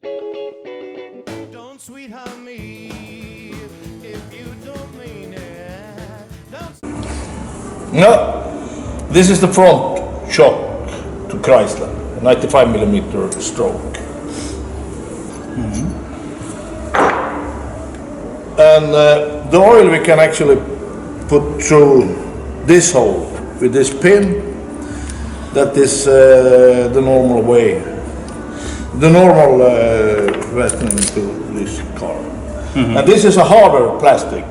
Don't sweetheart me if you don't mean it. Don't. No, this is the front shock to Chrysler, 95mm stroke. And the oil we can actually put through this hole with this pin. That is the normal way, the normal vesting to this car. And this is a harder plastic,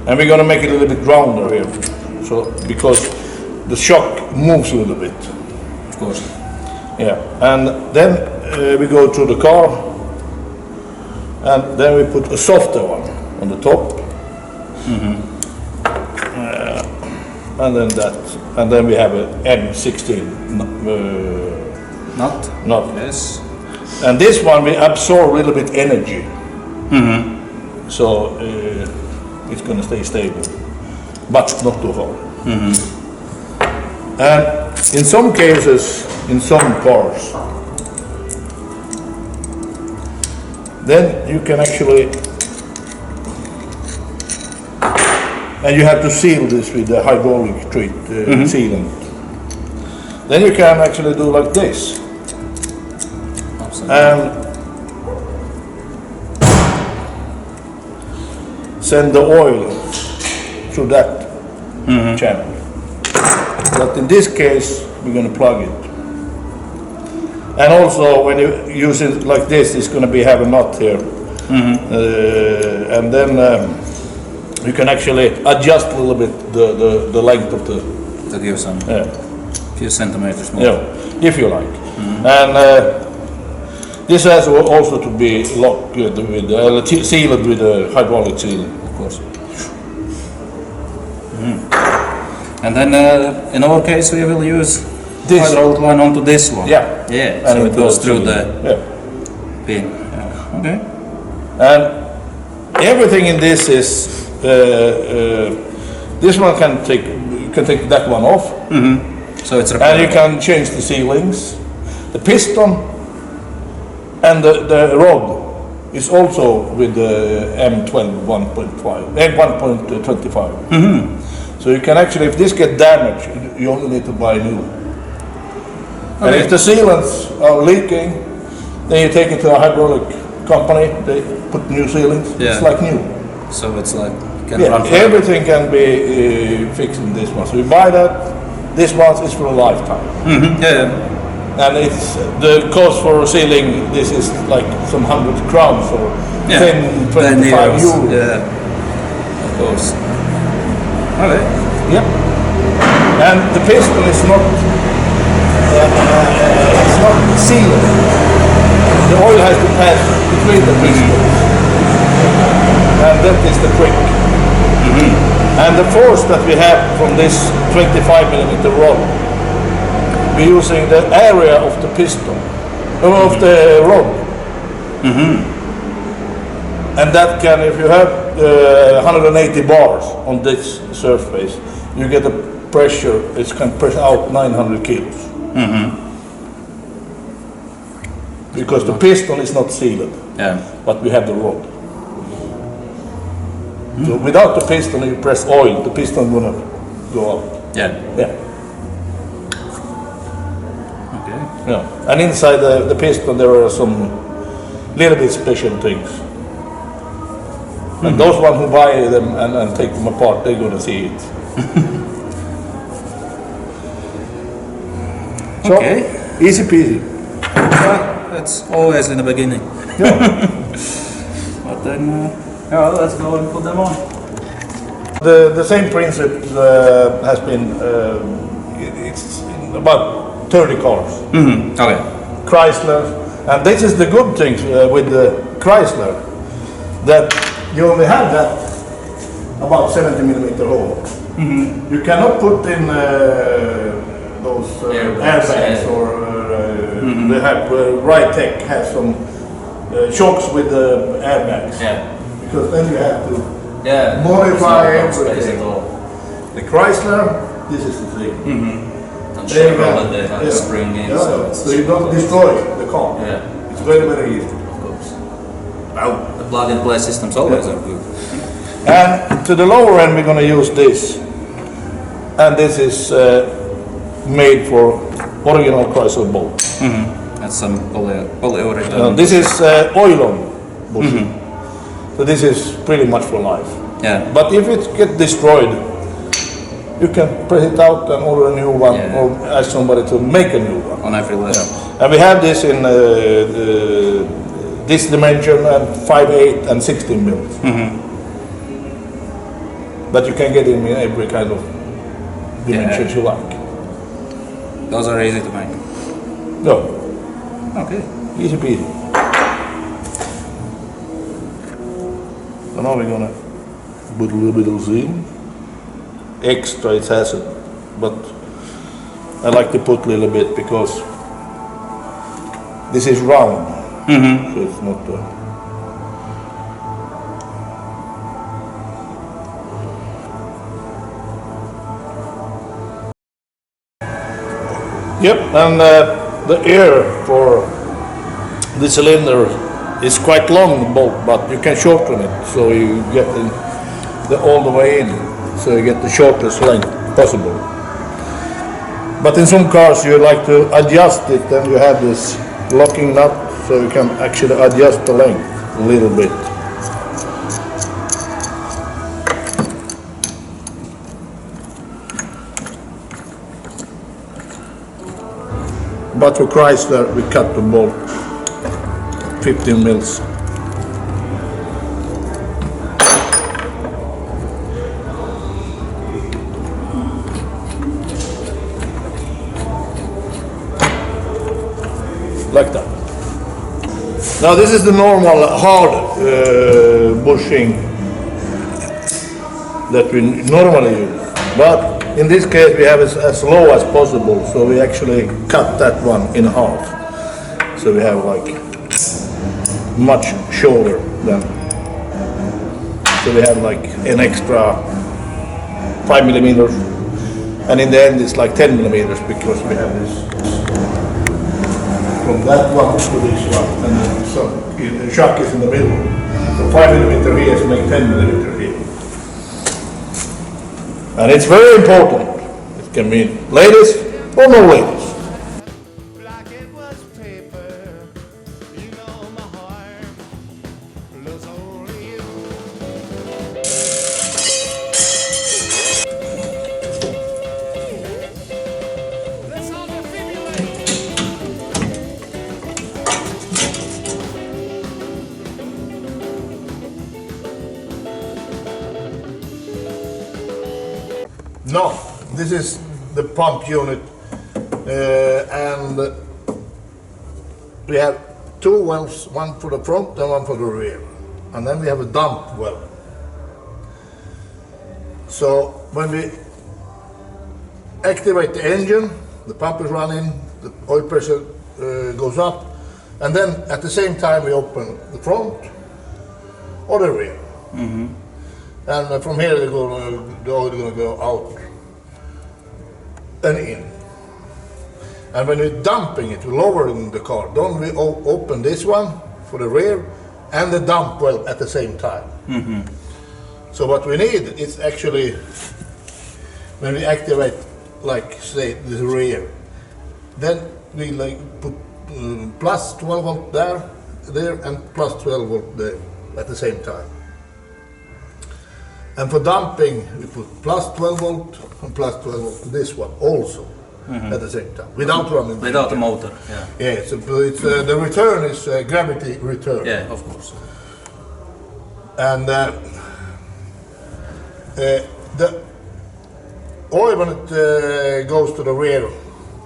and we're going to make it a little bit rounder here, so because the shock moves a little bit. Of course. Yeah, and then we go to the car, and then we put a softer one on the top, and then that, and then we have a M16 nut. Yes. And this one we absorb a little bit energy, so it's going to stay stable, but not too hard. And in some cases, in some cars, then you can actually, and you have to seal this with the hydraulic sealant. Then you can actually do like this. And send the oil through that channel. But in this case, we're going to plug it. And also, when you use it like this, it's going to have a nut here. And then you can actually adjust a little bit the length of the... To give some few centimeters more. Yeah, if you like. And this has also to be locked with sealed with a hydraulic sealant, of course. And then in our case we will use This. hydraulic line onto this one. Yeah. Yeah, And so it goes through the pin. Okay. And everything in this is this one can take, you can take that one off, So it's and you repairable. can change the sealings. The piston and the rod is also with the M1.25. So you can actually, if this get damaged, you only need to buy new. And if the sealants are leaking, then you take it to a hydraulic company, they put new sealants, it's like new. So it's like can Yeah, run forever. everything can be fixed in this one. So you buy that, this one is for a lifetime. Yeah. And it's the cost for sealing, this is like some 100 crowns or 10, 25 euros. Yeah. Of course. Okay. Yep. And the piston is not sealed. The oil has to pass between the pistons. And that is the trick. And the force that we have from this 25mm rod, we're using the area of the piston, of the rod. And that can, if you have 180 bars on this surface, you get a pressure, it can press out 900 kilos. Because the piston is not sealed, but we have the rod. So without the piston, you press oil, the piston will not go out. Yeah. Yeah. Okay. Yeah. And inside the piston, there are some little bit special things. And those ones who buy them and take them apart, they're gonna see it. So, Okay. easy peasy. Well, that's always in the beginning. Yeah. But then, let's go and put them on. The same principle has been, it's in about 30 cars. Okay. Chrysler, and this is the good thing with the Chrysler, that you only have that about 70mm hole. You cannot put in those airbags or they have Right Tech has some shocks with the airbags. Because then you have to modify everything. The Chrysler, this is the thing. I'm sure that they have a spring in, so it's so you don't destroy the car. Yeah. It's very, very easy. Of course. Wow. The plug-and-play systems always are good. And to the lower end, we're going to use this. And this is made for original Chrysler bolt. That's some polyurethane. This is oil-on bushing. So this is pretty much for life. Yeah. But if it gets destroyed, you can press it out and order a new one, Yeah. or ask somebody to make a new one. On every level. And we have this in this dimension and 5/8 and 16 mils. But you can get in every kind of dimensions you like. Those are easy to make. No, Okay. easy peasy. So now we're gonna put a little bit of seam. Extra it has it, but I like to put a little bit because this is round, so it's not. Yep, and the air for the cylinder is quite long bolt, but you can shorten it so you get all the way in, so you get the shortest length possible. But in some cars you like to adjust it, and you have this locking nut, so you can actually adjust the length a little bit. But for Chrysler, we cut the bolt 15 mils. Like that. Now this is the normal hard bushing that we normally use, but in this case we have it as low as possible, so we actually cut that one in half. So we have like much shorter than, so we have like an extra 5 millimeters, and in the end it's like 10 millimeters because we have this from that one to this one, and then the shock is in the middle. So 5 millimeter here is make 10 millimeter here. And it's very important. It can mean ladies or no ladies. Like it was paper, you know my heart loves only you. Let's all defibrillate. No, this is the pump unit, and we have two wells, one for the front and one for the rear, and then we have a dump well. So when we activate the engine, the pump is running, the oil pressure goes up, and then at the same time we open the front or the rear. And from here the oil is going to go out and in. And when we're dumping it, we're lowering the car, don't we open this one for the rear and the dump well at the same time. So what we need is actually, when we activate, like say the rear, then we like put plus 12 volt there and plus 12 volt there at the same time. And for dumping, we put plus 12 volt and plus 12 volt to this one also at the same time, without running. Without the motor, yeah. Yeah, so it's, the return is gravity return. Yeah, of course. And the oil, when it goes to the rear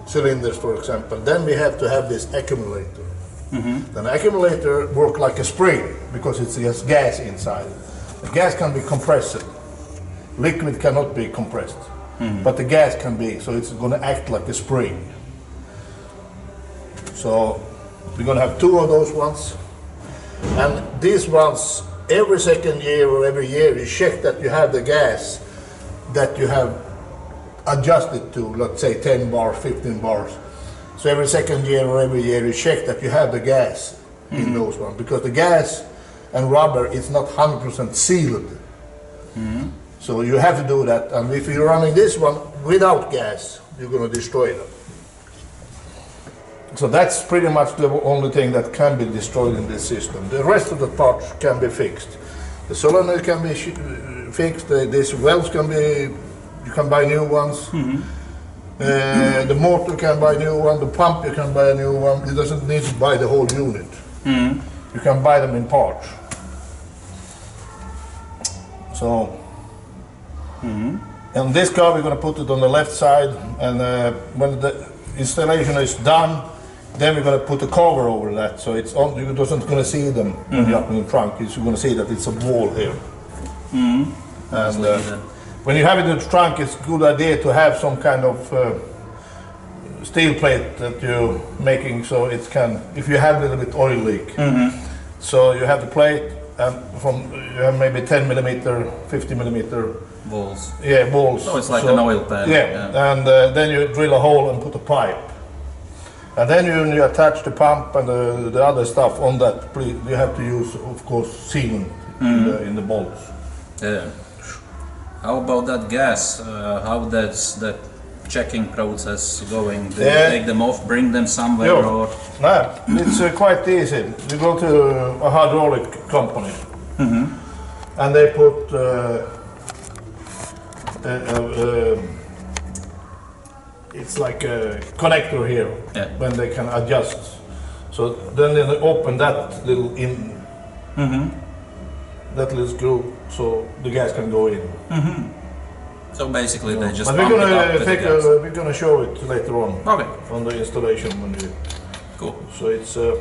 cylinders, for example, then we have to have this accumulator. The accumulator works like a spring because it has gas inside. The gas can be compressed. Liquid cannot be compressed, but the gas can be, so it's going to act like a spring. So we're going to have two of those ones, and these ones, every second year or every year, you check that you have the gas that you have adjusted to, let's say 10 bars, 15 bars. So every second year or every year, you check that you have the gas in those ones because the gas and rubber is not 100% sealed. So you have to do that, and if you're running this one without gas, you're going to destroy them. So that's pretty much the only thing that can be destroyed in this system. The rest of the parts can be fixed. The solenoid can be fixed, these valves can be, you can buy new ones. The motor can buy a new one, the pump you can buy a new one. It doesn't need to buy the whole unit. You can buy them in parts. So, and this car we're going to put it on the left side, and when the installation is done, then we're going to put a cover over that, so it's on, you doesn't going to see them when you're up in the trunk. You're going to see that it's a wall here. And when you have it in the trunk, it's a good idea to have some kind of steel plate that you're making, so it can, if you have a little bit oil leak. So you have the plate, and you have maybe 10 millimeter, 50 millimeter balls. Yeah, balls. So it's like an oil pan. Yeah, and then you drill a hole and put a pipe. And then you attach the pump and the other stuff on that. You have to use, of course, sealant in the bolts. Yeah. How about that gas? How that's that checking process going? Do you take them off, bring them somewhere, or? No, it's quite easy. You go to a hydraulic company, and they put it's like a connector here when they can adjust. So then they open that little that little screw, so the gas can go in. So basically, they just. But we're gonna show it later on. Okay. On the installation when you. Cool. So it's a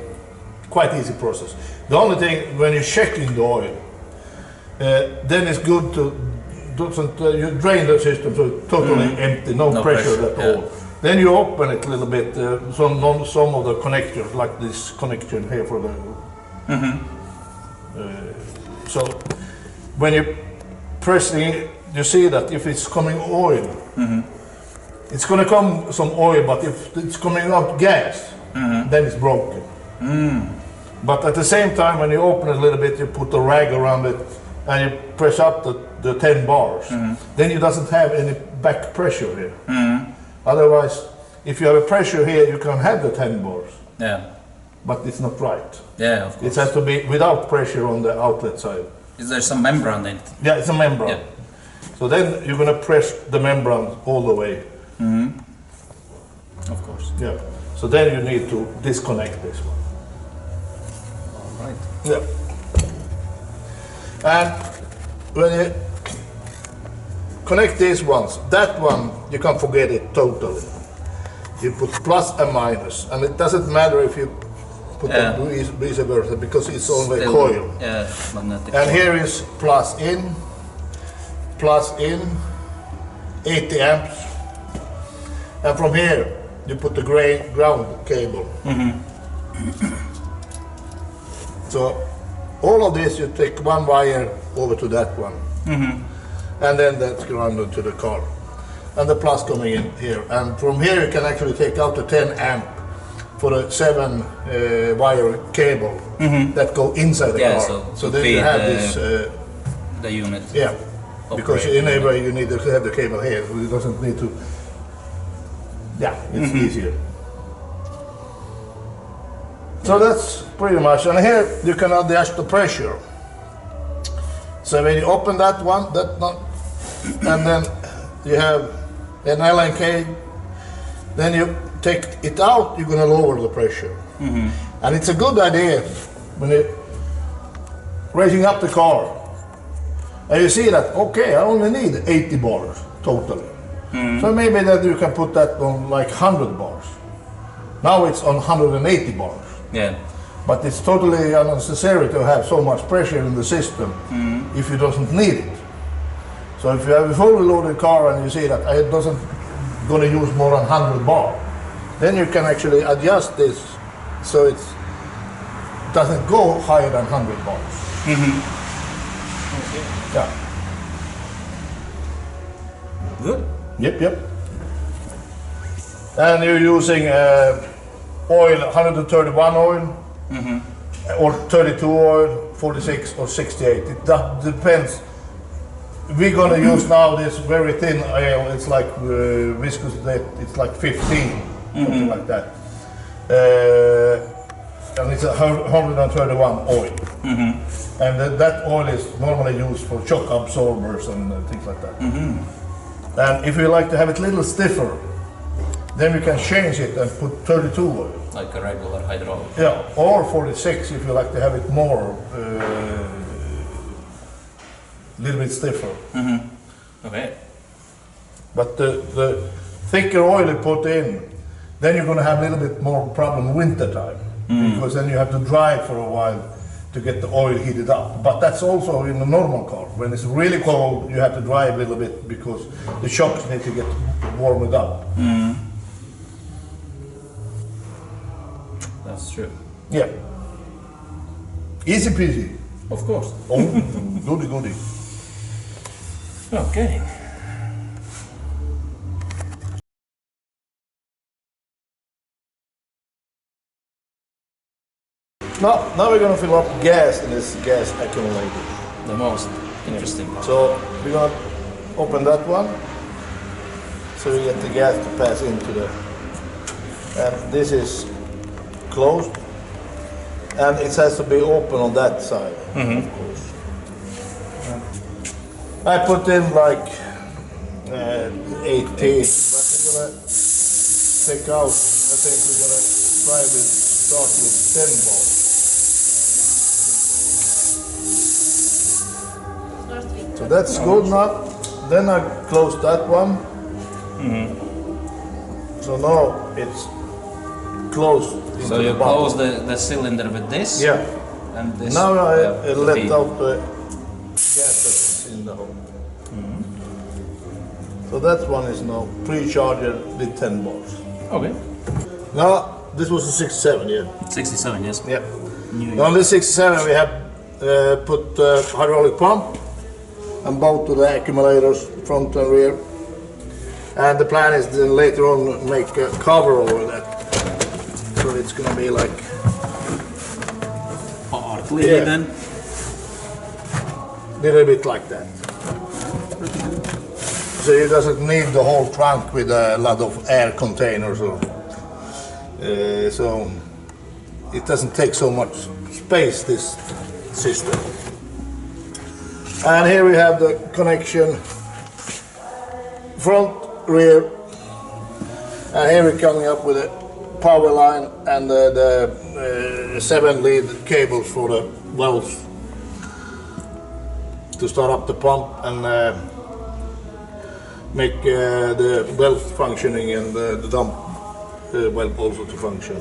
quite easy process. The only thing when you're checking the oil, then it's good to you drain the system so it's totally empty, no pressure at all. Then you open it a little bit, some of the connectors, like this connection here for the. So when you pressing it, you see that if it's coming oil, it's going to come some oil, but if it's coming out gas, then it's broken. But at the same time, when you open it a little bit, you put a rag around it and you press up the 10 bars. Then it doesn't have any back pressure here. Otherwise, if you have a pressure here, you can have the 10 bars. Yeah. But it's not right. Yeah, of course. It has to be without pressure on the outlet side. Is there some membrane in it? Yeah, it's a membrane. Yeah. So then you're going to press the membrane all the way. Of course. Yeah. So then you need to disconnect this one. All right. Yeah. And when you connect these ones, that one you can forget it totally. You put plus and minus, and it doesn't matter if you put them vice versa because it's only a coil. Yeah, magnetic. And here is plus in, 80 amps, and from here you put the ground cable. So all of this, you take one wire over to that one, and then that's grounded to the car, and the plus coming in here. And from here you can actually take out the 10 amp for a 7 wire cable that go inside the car. So then you have this the unit. Yeah, because in a way you need to have the cable here. It doesn't need to. Yeah, it's easier. So that's pretty much, and here you can adjust the pressure. So when you open that one, and then you have an Allen key, then you take it out, you're going to lower the pressure. And it's a good idea when you're raising up the car, and you see that, okay, I only need 80 bars totally. So maybe that you can put that on like 100 bars. Now it's on 180 bars. Yeah. But it's totally unnecessary to have so much pressure in the system if you doesn't need it. So if you have a fully loaded car and you see that it doesn't going to use more than 100 bar, then you can actually adjust this so it doesn't go higher than 100 bars. Okay. Yeah. Good. Yep. And you're using oil, 131 oil, or 32 oil, 46 or 68. It depends. We're gonna use now this very thin oil. It's like viscous. It's like 15, something like that. And it's 131 oil. And that oil is normally used for shock absorbers and things like that. And if you like to have it a little stiffer, then you can change it and put 32 oil. Like a regular hydraulic. Yeah, or 46 if you like to have it more, little bit stiffer. Okay. But the thicker oil you put in, then you're going to have a little bit more problem winter time, because then you have to drive for a while to get the oil heated up. But that's also in a normal car. When it's really cold, you have to drive a little bit because the shocks need to get warmed up. That's true. Yeah. Easy peasy. Of course. Oh, goody goody. Okay. Now we're going to fill up gas in this gas accumulator. The most interesting part. So we're going to open that one, so we get the gas to pass into the, and this is closed, and it has to be open on that side, of course. I put in like 18, but we're going to take out, I think we're going to try with, start with 10 balls. So that's good now. Then I close that one. So now it's closed. So into you the bottom. close the cylinder with this? Yeah. And this? Now I the let feed. out the gas that's in the hole. So that one is now pre-charger with 10 bars. Okay. Now this was a 67, yeah. 67, yes. Yeah. New On the 67 we have put hydraulic pump and both to the accumulators, front and rear. And the plan is then later on make a cover over that. So it's gonna be like, partly Yeah. then. little bit like that. So it doesn't need the whole trunk with a lot of air containers or so it doesn't take so much space, this system. And here we have the connection front, rear, and here we're coming up with a power line and the 7 lead cables for the valves to start up the pump and make the valve functioning and the dump valve also to function.